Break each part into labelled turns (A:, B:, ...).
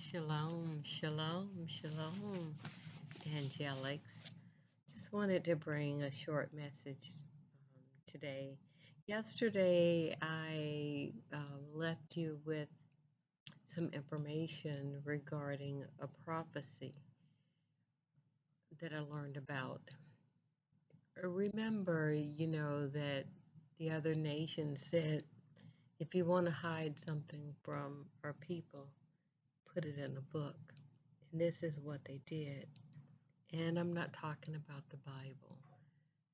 A: Shalom, shalom, shalom, angelics. Just wanted to bring a short message today. Yesterday, I left you with some information regarding a prophecy that I learned about. Remember, that the other nation said, if you want to hide something from our people, put it in a book. And this is what they did. And I'm not talking about the Bible.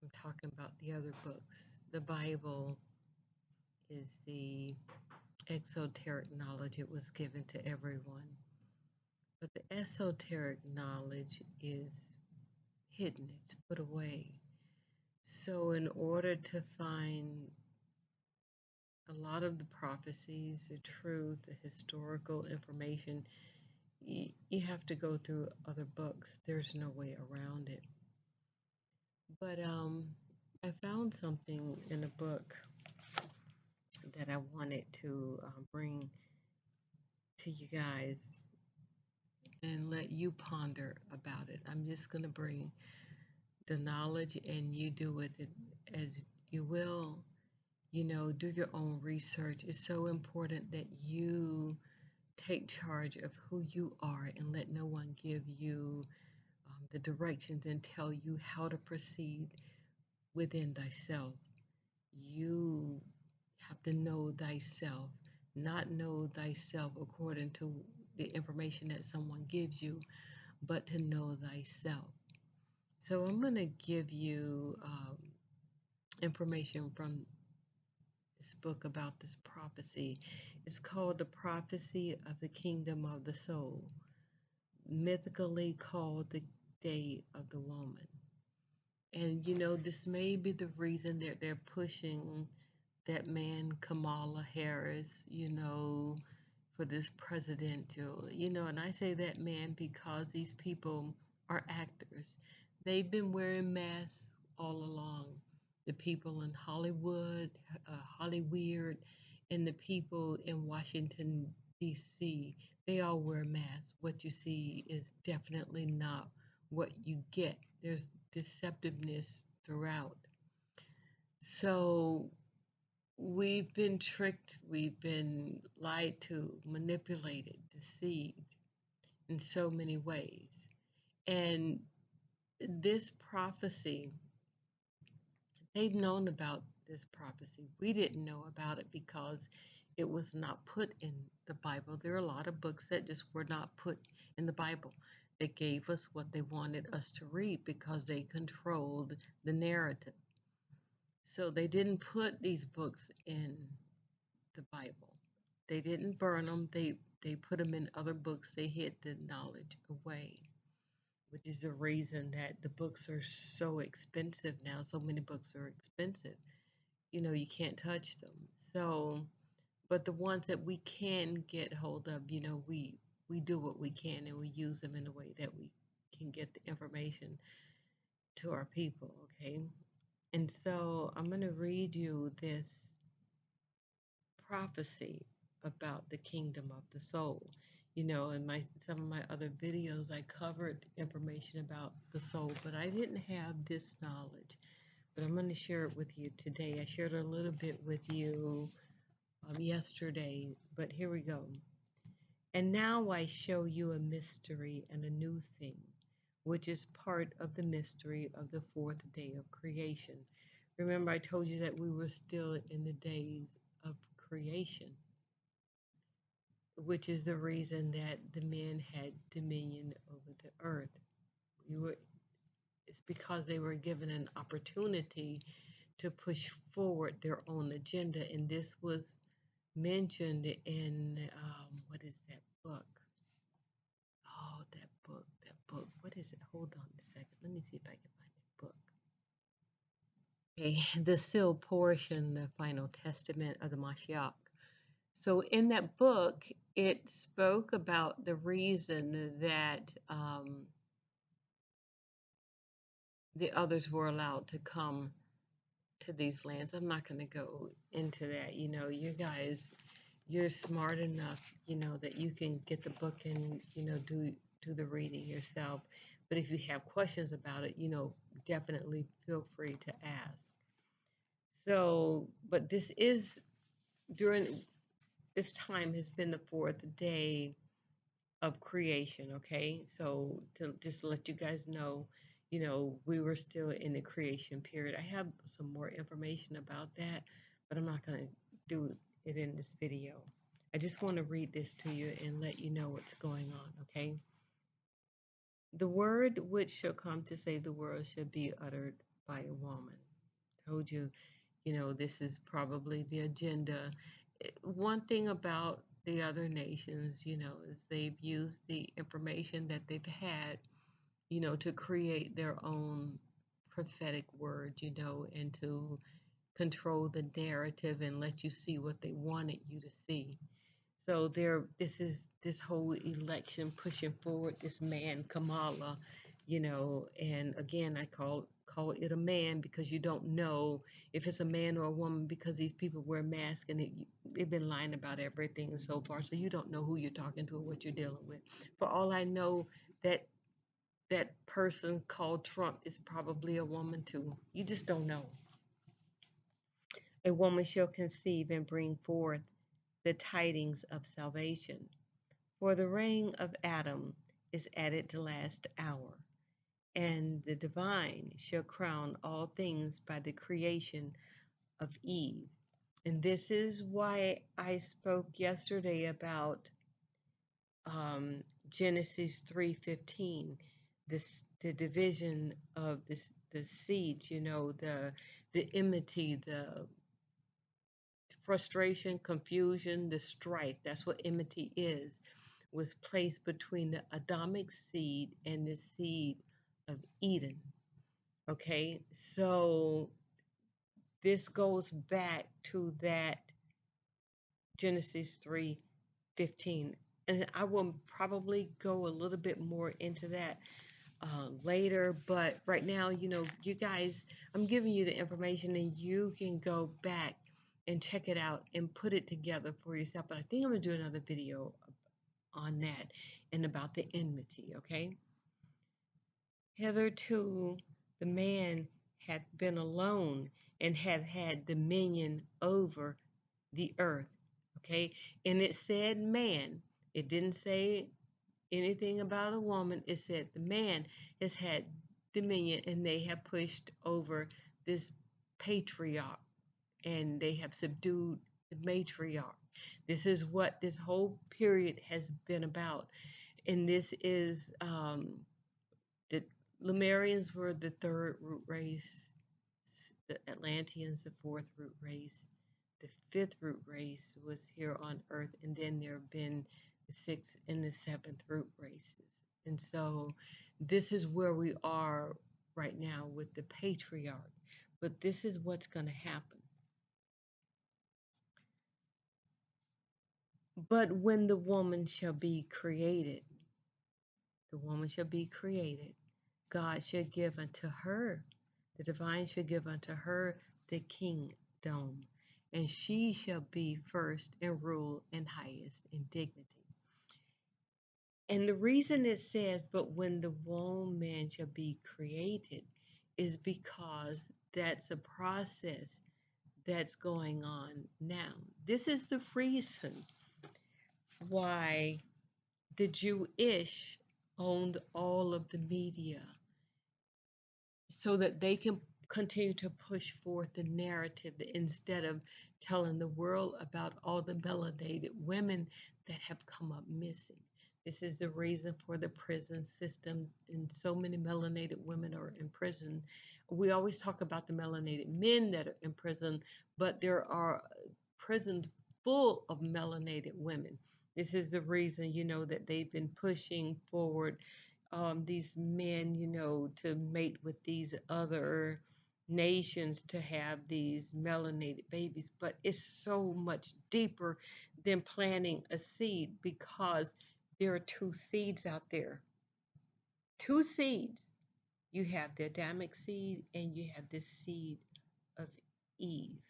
A: I'm talking about the other books. The Bible is the exoteric knowledge. It was given to everyone. But the esoteric knowledge is hidden, it's put away. So, in order to find a lot of the prophecies, the truth, the historical information, you have to go through other books. There's no way around it. But I found something in a book that I wanted to bring to you guys and let you ponder about it. I'm just going to bring the knowledge and you do with it as you will. Do your own research. It's so important that you take charge of who you are and let no one give you the directions and tell you how to proceed within thyself. You have to know thyself, not know thyself according to the information that someone gives you, but to know thyself. So I'm going to give you information from this book about this prophecy. It's called The Prophecy of the Kingdom of the Soul, mythically called the Day of the Woman. And this may be the reason that they're pushing that man Kamala Harris, for this presidential, and I say that man because these people are actors. They've been wearing masks all along. The people in Hollywood, Hollyweird, and the people in Washington, D.C., they all wear masks. What you see is definitely not what you get. There's deceptiveness throughout. So we've been tricked, we've been lied to, manipulated, deceived in so many ways. And this prophecy, they've known about this prophecy. We didn't know about it because it was not put in the Bible. There are a lot of books that just were not put in the Bible. They gave us what they wanted us to read because they controlled the narrative. So they didn't put these books in the Bible. They didn't burn them. They put them in other books. They hid the knowledge away, which is the reason that the books are so expensive now. So many books are expensive. You can't touch them. So, but the ones that we can get hold of, we do what we can and we use them in a way that we can get the information to our people, okay? And so I'm going to read you this prophecy about the kingdom of the soul. In some of my other videos, I covered information about the soul, but I didn't have this knowledge. But I'm going to share it with you today. I shared a little bit with you yesterday, but here we go. And now I show you a mystery and a new thing, which is part of the mystery of the fourth day of creation. Remember, I told you that we were still in the days of creation, which is the reason that the men had dominion over the earth. It's because they were given an opportunity to push forward their own agenda, and this was mentioned in what is that book? Oh, that book. What is it? Hold on a second. Let me see if I can find that book. Okay, the sealed portion, the final testament of the Mashiach. So in that book, it spoke about the reason that the others were allowed to come to these lands. I'm not going to go into that. You guys you're smart enough, that you can get the book and, do the reading yourself. But if you have questions about it, definitely feel free to ask. So, but this is during this time has been the fourth day of creation, okay? So to just let you guys know, we were still in the creation period. I have some more information about that, but I'm not going to do it in this video. I just want to read this to you and let you know what's going on, okay? The word which shall come to save the world shall be uttered by a woman. Told you, this is probably the agenda. One thing about the other nations, is they've used the information that they've had, to create their own prophetic word, and to control the narrative and let you see what they wanted you to see. So this is this whole election pushing forward this man Kamala, and again I call it a man because you don't know if it's a man or a woman because these people wear masks and they've been lying about everything so far, so you don't know who you're talking to or what you're dealing with. For all I know, that person called Trump is probably a woman too. You just don't know. A woman shall conceive and bring forth the tidings of salvation. For the reign of Adam is at its last hour, and the divine shall crown all things by the creation of Eve. And this is why I spoke yesterday about Genesis 3:15, the division of the seeds, the enmity, the frustration, confusion, the strife. That's what enmity is. Was placed between the Adamic seed and the seed of Eden. Okay, so this goes back to that Genesis 3:15. And I will probably go a little bit more into that later, but right now, you guys, I'm giving you the information and you can go back and check it out and put it together for yourself. But I think I'm going to do another video on that and about the enmity, okay? Hitherto, the man had been alone and had had dominion over the earth, okay? And it said man, it didn't say anything about a woman. It said the man has had dominion and they have pushed over this patriarch and they have subdued the matriarch. This is what this whole period has been about. And this is the Lemurians were the third root race, the Atlanteans the fourth root race, the fifth root race was here on Earth, and then there have been the sixth and the seventh root races. And so this is where we are right now with the patriarch. But this is what's going to happen. But when the woman shall be created, the woman shall be created, God shall give unto her, the divine shall give unto her the kingdom, and she shall be first in rule and highest in dignity. And the reason it says, but when the woman shall be created, is because that's a process that's going on now. This is the reason why the Jewish owned all of the media so that they can continue to push forth the narrative instead of telling the world about all the melanated women that have come up missing. This is the reason for the prison system, and so many melanated women are in prison. We always talk about the melanated men that are in prison, but there are prisons full of melanated women. This is the reason, that they've been pushing forward these men, to mate with these other nations to have these melanated babies. But it's so much deeper than planting a seed because there are two seeds out there. Two seeds. You have the Adamic seed and you have the seed of Eve.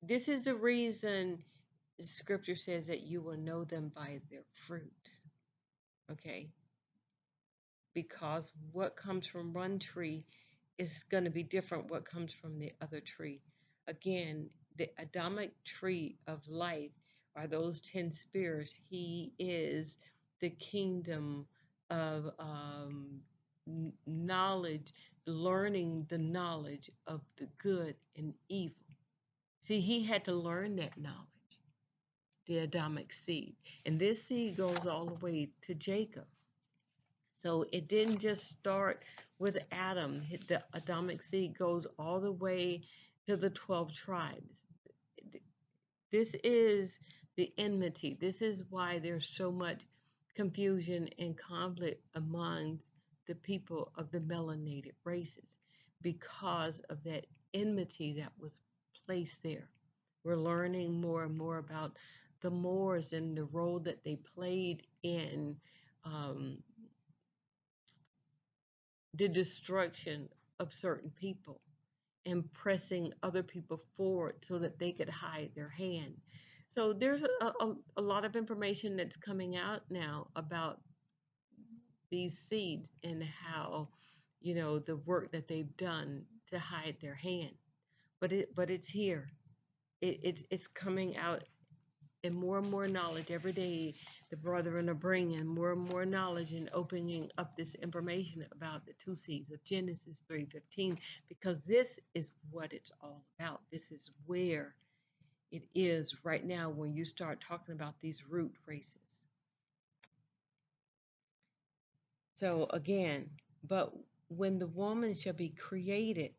A: This is the reason the scripture says that you will know them by their fruits. Okay? Because what comes from one tree is going to be different what comes from the other tree. Again, the Adamic tree of life are those 10 spirits. He is the kingdom of knowledge, learning the knowledge of the good and evil. See, he had to learn that knowledge, the Adamic seed. And this seed goes all the way to Jacob. So it didn't just start with Adam. The Adamic seed goes all the way to the 12 tribes. This is the enmity. This is why there's so much confusion and conflict among the people of the melanated races, because of that enmity that was placed there. We're learning more and more about the Moors and the role that they played in the destruction of certain people and pressing other people forward so that they could hide their hand. So there's a lot of information that's coming out now about these seeds and how, the work that they've done to hide their hand. But it's here. It's coming out, and more knowledge every day. The brethren are bringing more and more knowledge and opening up this information about the two seeds of Genesis 3:15, because this is what it's all about. This is where it is right now when you start talking about these root races. So again, but when the woman shall be created,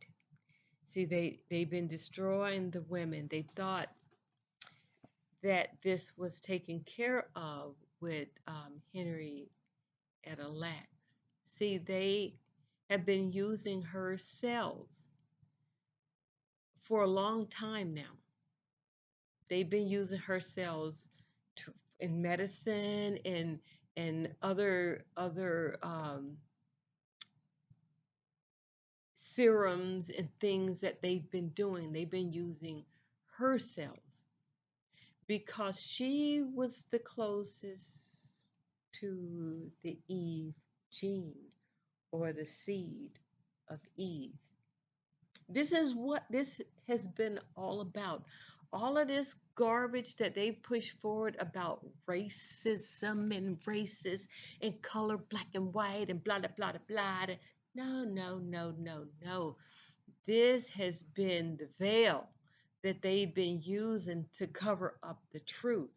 A: see, they've been destroying the women. They thought that this was taken care of with Henrietta Lacks. See, they have been using her cells for a long time now. They've been using her cells in medicine and other serums and things that they've been doing. They've been using her cells because she was the closest to the Eve gene, or the seed of Eve. This is what this has been all about. All of this garbage that they push forward about racism and racist and color, black and white and blah, blah, blah, blah. No, no, no, no, no. This has been the veil that they've been using to cover up the truth.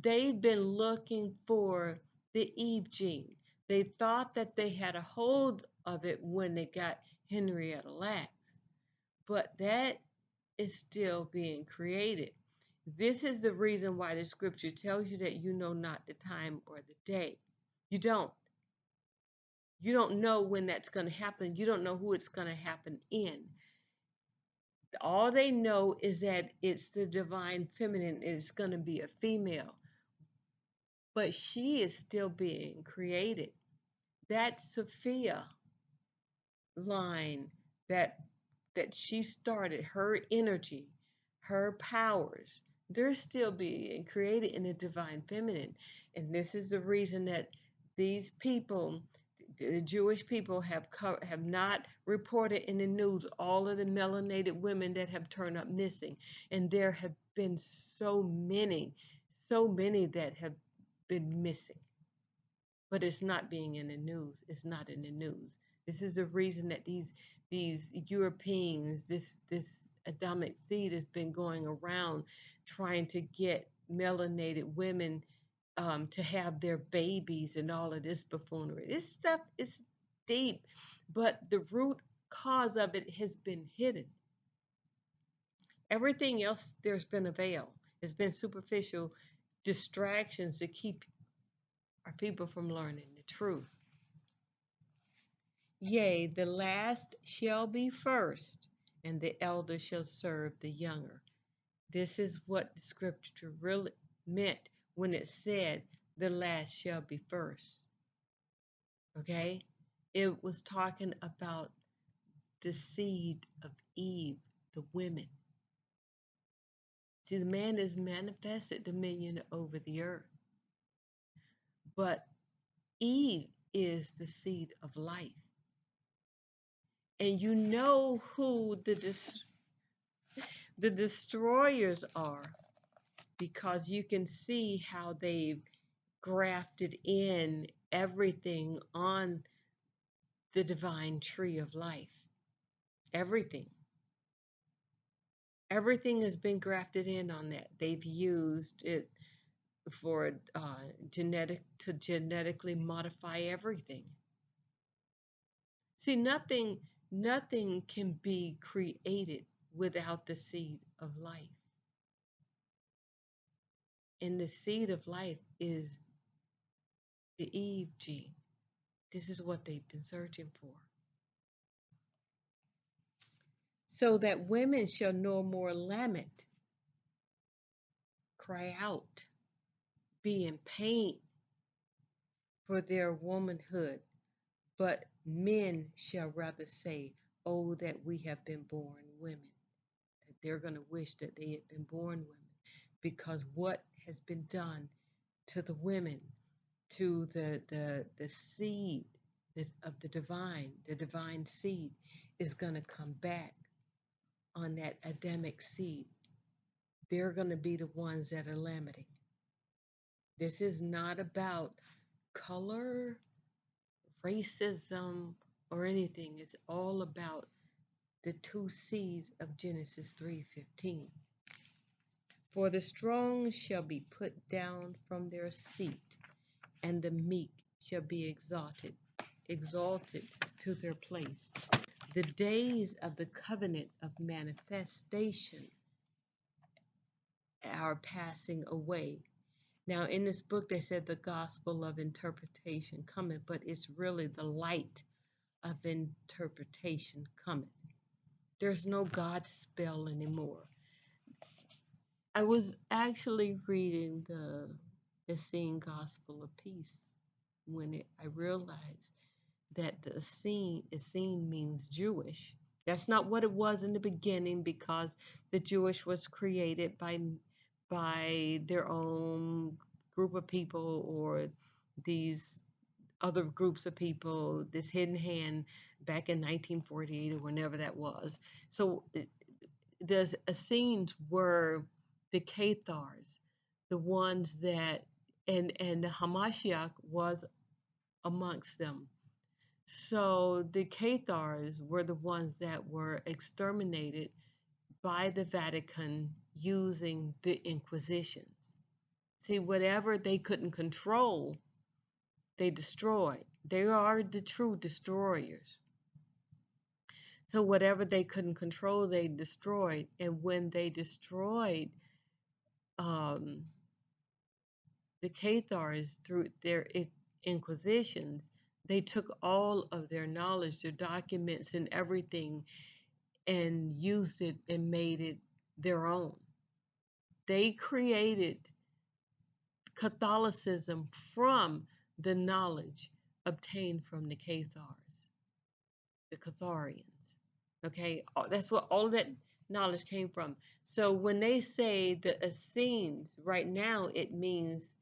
A: They've been looking for the Eve gene. They thought that they had a hold of it when they got Henrietta Lacks, but that is still being created. This is the reason why the scripture tells you that you know not the time or the day. You don't. You don't know when that's going to happen. You don't know who it's going to happen in. All they know is that it's the divine feminine. It's going to be a female. But she is still being created. That Sophia line that she started, her energy, her powers, they're still being created in the divine feminine. And this is the reason that these people, the Jewish people, have not reported in the news all of the melanated women that have turned up missing. And there have been so many that have been missing. But it's not being in the news. It's not in the news. This is the reason that these Europeans, this Adamic seed has been going around trying to get melanated women to have their babies and all of this buffoonery. This stuff is deep, but the root cause of it has been hidden. Everything else, there's been a veil. It's been superficial distractions to keep our people from learning the truth. Yea, the last shall be first, and the elder shall serve the younger. This is what the scripture really meant when it said the last shall be first. Okay? It was talking about the seed of Eve, the women. See, the man is manifested dominion over the earth, but Eve is the seed of life. And you know who the destroyers are because you can see how they've grafted in everything on the divine tree of life. Everything. Everything has been grafted in on that. They've used it for genetically modify everything. See, nothing can be created without the seed of life. And the seed of life is the Eve gene. This is what they've been searching for. So that women shall no more lament, cry out, be in pain for their womanhood, but men shall rather say, oh, that we have been born women. That they're going to wish that they had been born women, because what has been done to the women, to the seed of the divine seed is going to come back on that Adamic seed. They're going to be the ones that are lamenting. This is not about color, racism, or anything. It's all about the two seeds of Genesis 3:15. For the strong shall be put down from their seat, and the meek shall be exalted to their place. The days of the covenant of manifestation are passing away. Now, in this book, they said the gospel of interpretation cometh, but it's really the light of interpretation cometh. There's no God spell anymore. I was actually reading the Essene Gospel of Peace when I realized that the Essene means Jewish. That's not what it was in the beginning, because the Jewish was created by their own group of people or these other groups of people, this hidden hand back in 1948 or whenever that was. So the Essenes were the Cathars, the ones that, and the Hamashiach was amongst them. So the Cathars were the ones that were exterminated by the Vatican using the Inquisitions. See, whatever they couldn't control, they destroyed. They are the true destroyers. So whatever they couldn't control, they destroyed. And when they destroyed the Cathars through their inquisitions, they took all of their knowledge, their documents, and everything, and used it and made it their own. They created Catholicism from the knowledge obtained from the Cathars, the Catharians. Okay, that's what all that knowledge came from. So when they say the Essenes, right now it means,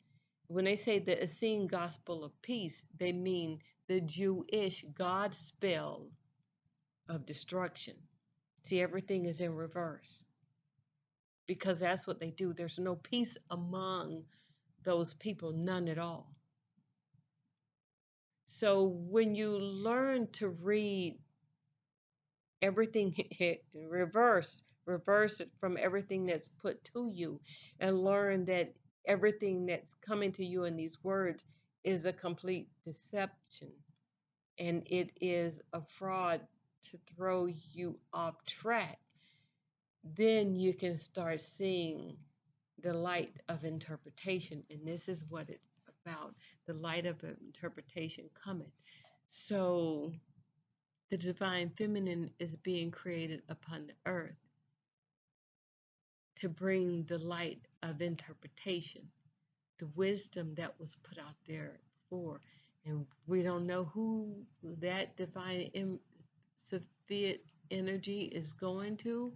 A: when they say the Essene Gospel of Peace, they mean the Jewish God spell of destruction. See, everything is in reverse because that's what they do. There's no peace among those people, none at all. So when you learn to read everything reverse it from everything that's put to you, and learn that everything that's coming to you in these words is a complete deception, and it is a fraud to throw you off track, then you can start seeing the light of interpretation. And this is what it's about. The light of interpretation cometh. So the divine feminine is being created upon the earth to bring the light of interpretation, the wisdom that was put out there before. And we don't know who that divine Sophia energy is going to.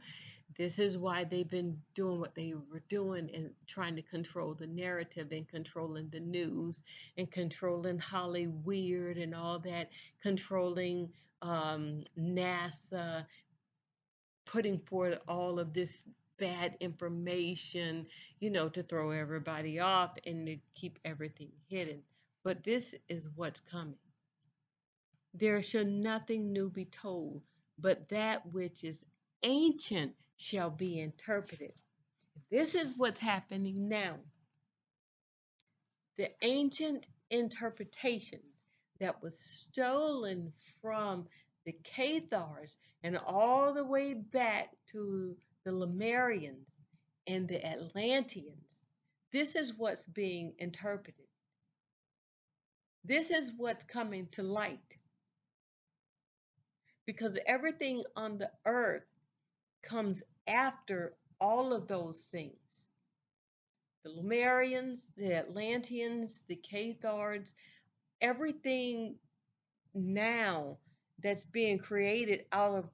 A: This is why they've been doing what they were doing and trying to control the narrative and controlling the news and controlling Hollywood and all that, controlling NASA, putting forth all of this bad information, to throw everybody off and to keep everything hidden. But this is what's coming. There shall nothing new be told, but that which is ancient shall be interpreted. This is what's happening now. The ancient interpretations that was stolen from the Cathars and all the way back to the Lemurians and the Atlanteans. This is what's being interpreted. This is what's coming to light. Because everything on the earth comes after all of those things. The Lemurians, the Atlanteans, the Cathars, everything now that's being created out of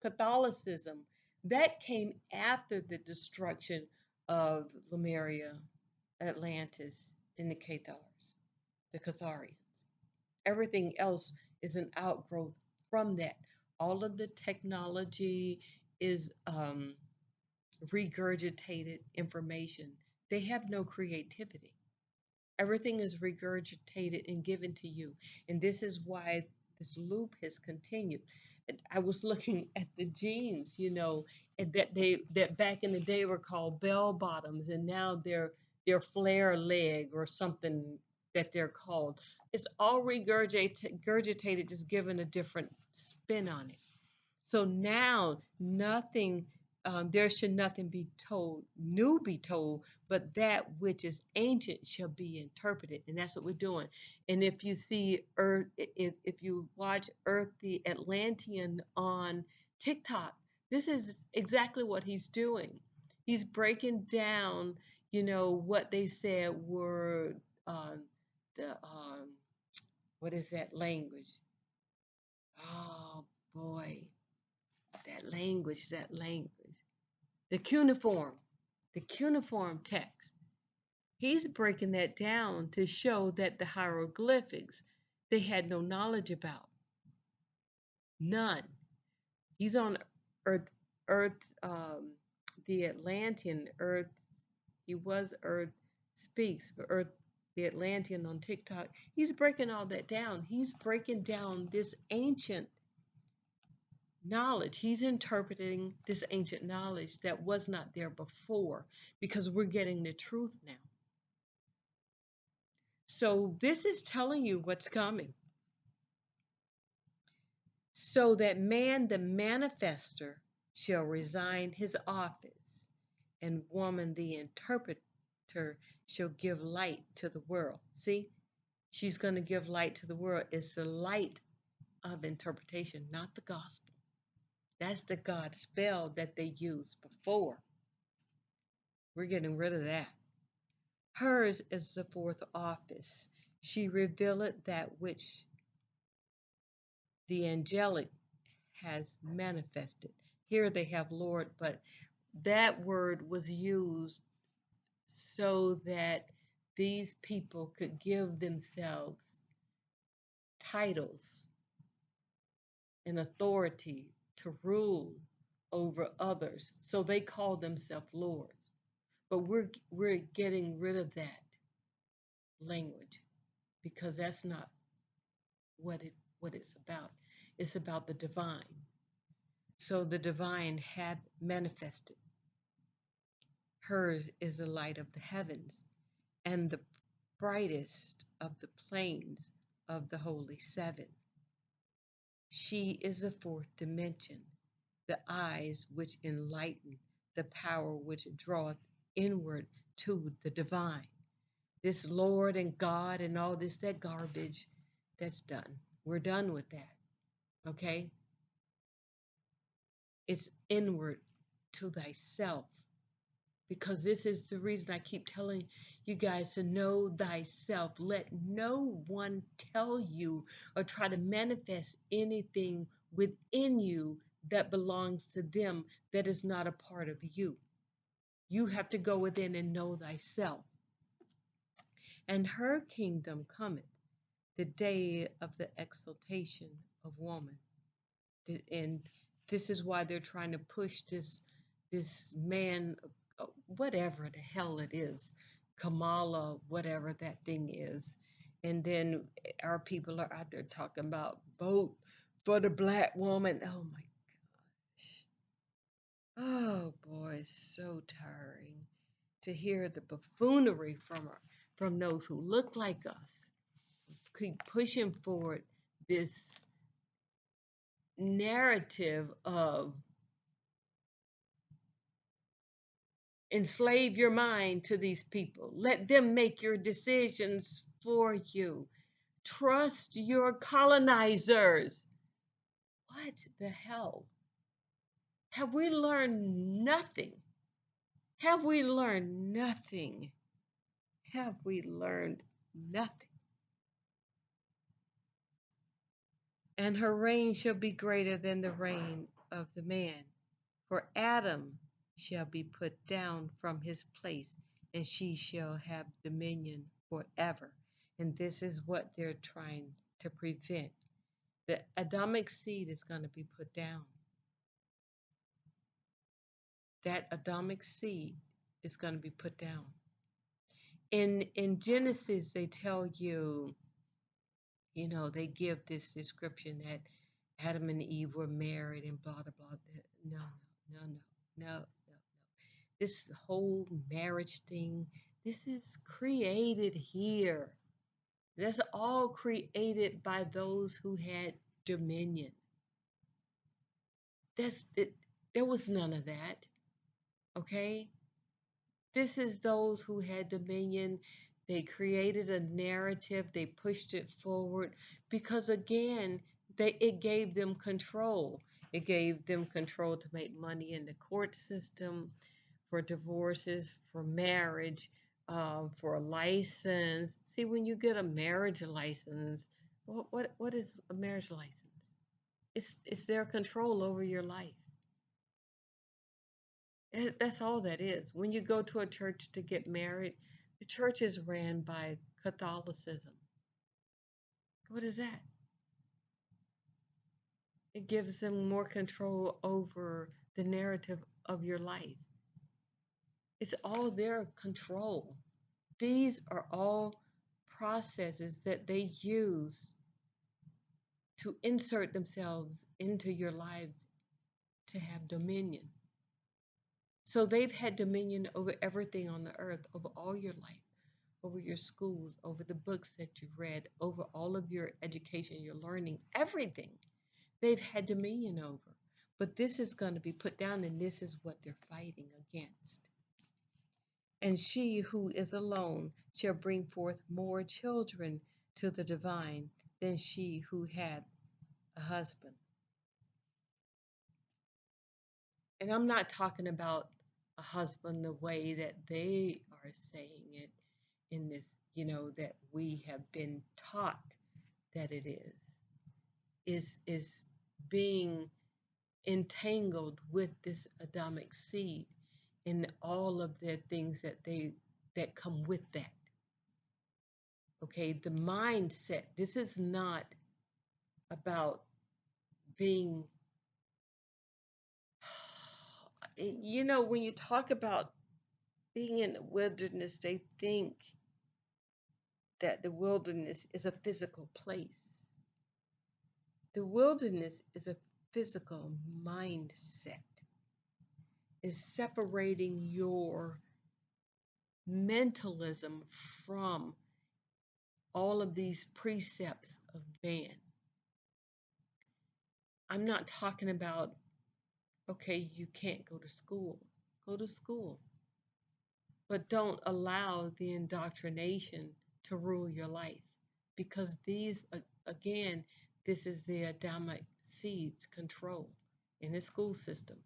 A: Catholicism, that came after the destruction of Lemuria, Atlantis, and the Cathars, the Catharians. Everything else is an outgrowth from that. All of the technology is regurgitated information. They have no creativity. Everything is regurgitated and given to you. And this is why this loop has continued. I was looking at the jeans, and that back in the day were called bell bottoms, and now they're flare leg or something that they're called. It's all regurgitated, just given a different spin on it. So now there should nothing be told, new be told, but that which is ancient shall be interpreted. And that's what we're doing. And if you see Earth, if you watch Earth the Atlantean on TikTok, this is exactly what he's doing. He's breaking down, what they said were the what is that language? Oh boy, that language. The cuneiform text. He's breaking that down to show that the hieroglyphics they had no knowledge about. None. He's on Earth, the Atlantean, Earth, he was Earth Speaks, but Earth, the Atlantean on TikTok. He's breaking all that down. He's breaking down this ancient knowledge. He's interpreting this ancient knowledge that was not there before, because we're getting the truth now. So this is telling you what's coming. So that man, the manifester, shall resign his office, and woman, the interpreter, shall give light to the world. See, she's going to give light to the world. It's the light of interpretation, not the gospel. That's the God spell that they used before. We're getting rid of that. Hers is the fourth office. She revealeth that which the angelic has manifested. Here they have Lord, but that word was used so that these people could give themselves titles and authority to rule over others. So they call themselves lords. But we're getting rid of that language, because that's not what it's about. It's about the divine. So the divine had manifested. Hers is the light of the heavens and the brightest of the plains of the holy seven. She is the fourth dimension, the eyes which enlighten, the power which draweth inward to the divine. This Lord and God and all this, that garbage, that's done. We're done with that. Okay? It's inward to thyself. Because this is the reason I keep telling you guys to know thyself. Let no one tell you or try to manifest anything within you that belongs to them that is not a part of you. You have to go within and know thyself. And her kingdom cometh the day of the exaltation of woman. And this is why they're trying to push this man, whatever the hell it is, Kamala, whatever that thing is. And then our people are out there talking about vote for the black woman. Oh my gosh. Oh boy, so tiring to hear the buffoonery from those who look like us, keep pushing forward this narrative of enslave your mind to these people. Let them make your decisions for you. Trust your colonizers. What the hell? Have we learned nothing? Have we learned nothing? Have we learned nothing? And her reign shall be greater than the reign of the man. For Adam shall be put down from his place, and she shall have dominion forever. And this is what they're trying to prevent. The Adamic seed is going to be put down. That Adamic seed is going to be put down. In Genesis, they tell you, they give this description that Adam and Eve were married and blah, blah, blah. No, no, no, no, no. This whole marriage thing, this is created here. That's all created by those who had dominion. That's it. There was none of that. Okay? This is those who had dominion. They created a narrative, they pushed it forward because again, it gave them control. It gave them control to make money in the court system, for divorces, for marriage, for a license. See, when you get a marriage license, what is a marriage license? It's their control over your life. That's all that is. When you go to a church to get married, the church is ran by Catholicism. What is that? It gives them more control over the narrative of your life. It's all their control. These are all processes that they use to insert themselves into your lives to have dominion. So they've had dominion over everything on the earth, over all your life, over your schools, over the books that you've read, over all of your education, your learning, everything they've had dominion over. But this is going to be put down, and this is what they're fighting against. And she who is alone shall bring forth more children to the divine than she who had a husband. And I'm not talking about a husband the way that they are saying it in this, that we have been taught that it is being entangled with this Adamic seed and all of the things that come with that. Okay, the mindset. This is not about being, when you talk about being in the wilderness, they think that the wilderness is a physical place. The wilderness is a physical mindset. Is separating your mentalism from all of these precepts of man. I'm not talking about, okay, you can't go to school. Go to school. But don't allow the indoctrination to rule your life. Because these, again, this is the Adamic seeds control in the school system.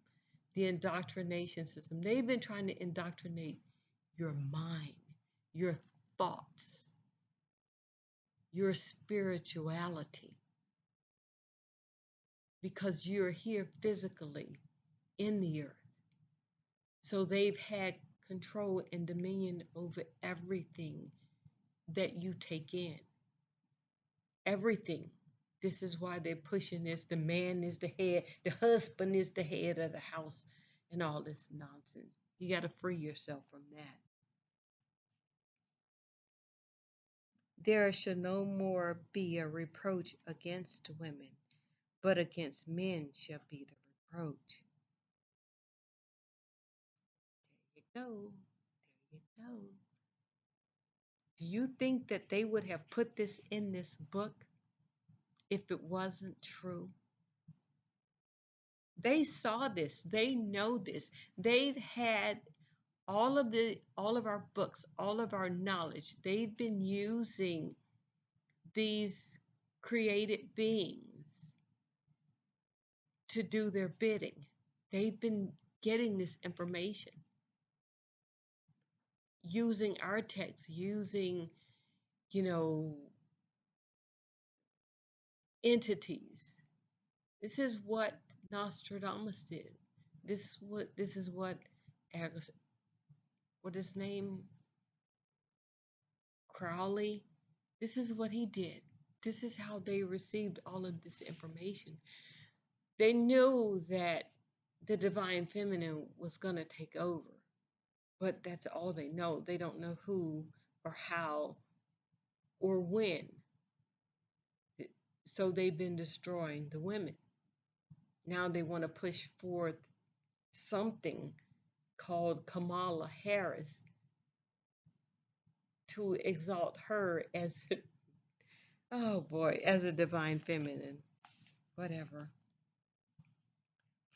A: The indoctrination system. They've been trying to indoctrinate your mind, your thoughts, your spirituality. because you're here physically in the earth. So they've had control and dominion over everything that you take in. Everything. This is why they're pushing this. The man is the head, the husband is the head of the house, and all this nonsense. You got to free yourself from that. There shall no more be a reproach against women, but against men shall be the reproach. There you go. There you go. Do you think that they would have put this in this book if it wasn't true? They saw this. They know this. They've had all of our books, all of our knowledge. They've been using these created beings to do their bidding. They've been getting this information using our text, using, entities. This is what Nostradamus did. This is what his name, Crowley. This is what he did. This is how they received all of this information. They knew that the divine feminine was going to take over, but that's all they know. They don't know who or how or when. So they've been destroying the women. Now they want to push forth something called Kamala Harris to exalt her as, oh boy, as a divine feminine. Whatever.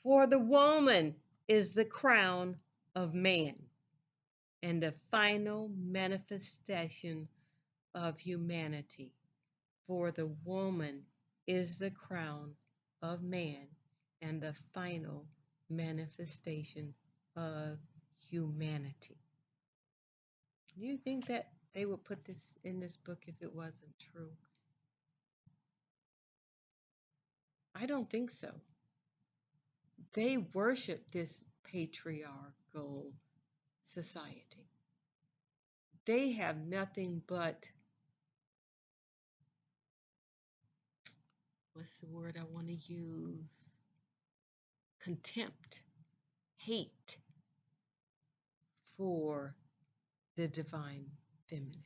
A: For the woman is the crown of man and the final manifestation of humanity. For the woman is the crown of man and the final manifestation of humanity. Do you think that they would put this in this book if it wasn't true? I don't think so. They worship this patriarchal society. They have nothing but, what's the word I want to use? Contempt, hate for the divine feminine.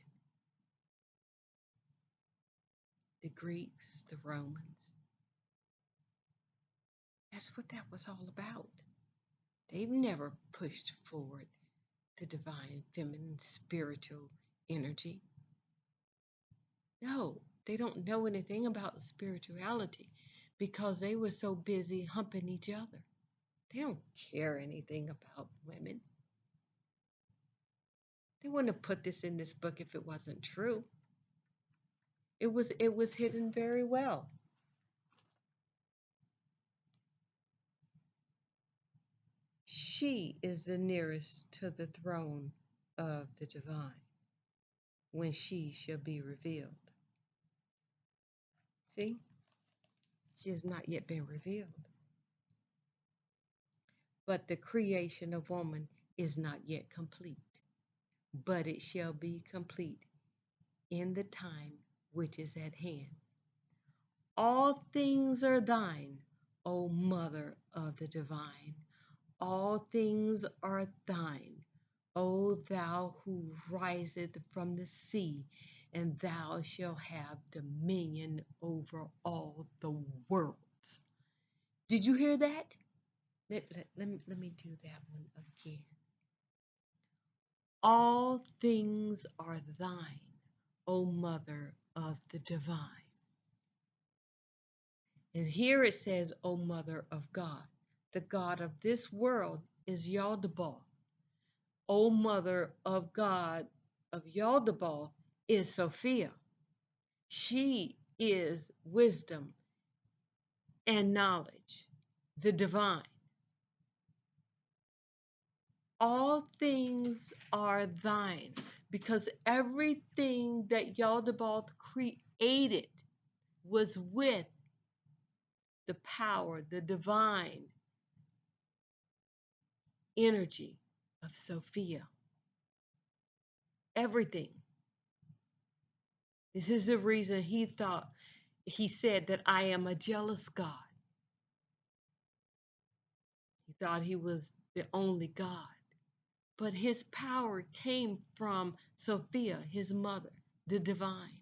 A: The Greeks, the Romans. That's what that was all about. They've never pushed forward the divine feminine spiritual energy. No, they don't know anything about spirituality because they were so busy humping each other. They don't care anything about women. They wouldn't have put this in this book if it wasn't true. It was hidden very well. She is the nearest to the throne of the divine when she shall be revealed. See? She has not yet been revealed. But the creation of woman is not yet complete, but it shall be complete in the time which is at hand. All things are thine, O Mother of the Divine. All things are thine, O thou who riseth from the sea, and thou shalt have dominion over all the worlds. Did you hear that? Let me do that one again. All things are thine, O Mother of the Divine. And here it says, O Mother of God. The God of this world is Yaldabaoth. O Mother of God of Yaldabaoth is Sophia. She is wisdom and knowledge, the divine. All things are thine, because everything that Yaldabaoth created was with the power, the divine energy of Sophia. Everything. This is the reason he said that I am a jealous God. He thought he was the only God. But his power came from Sophia, his mother, the divine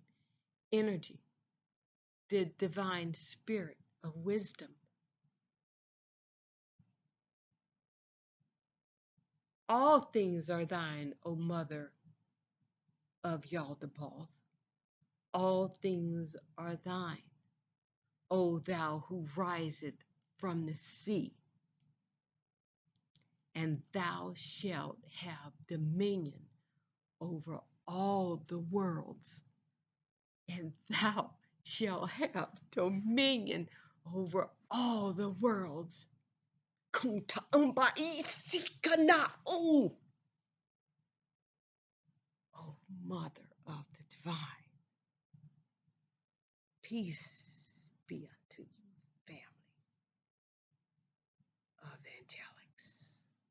A: energy, the divine spirit of wisdom. All things are thine, O mother of Yaldabaoth. All things are thine, O thou who riseth from the sea. And thou shalt have dominion over all the worlds. And thou shalt have dominion over all the worlds. Kunta umbai sikana. Oh, Mother of the Divine, peace be unto you, family of angelics.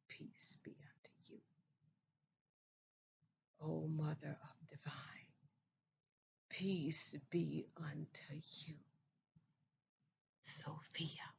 A: Peace be unto you, O Mother of Divine. Peace be unto you, Sophia.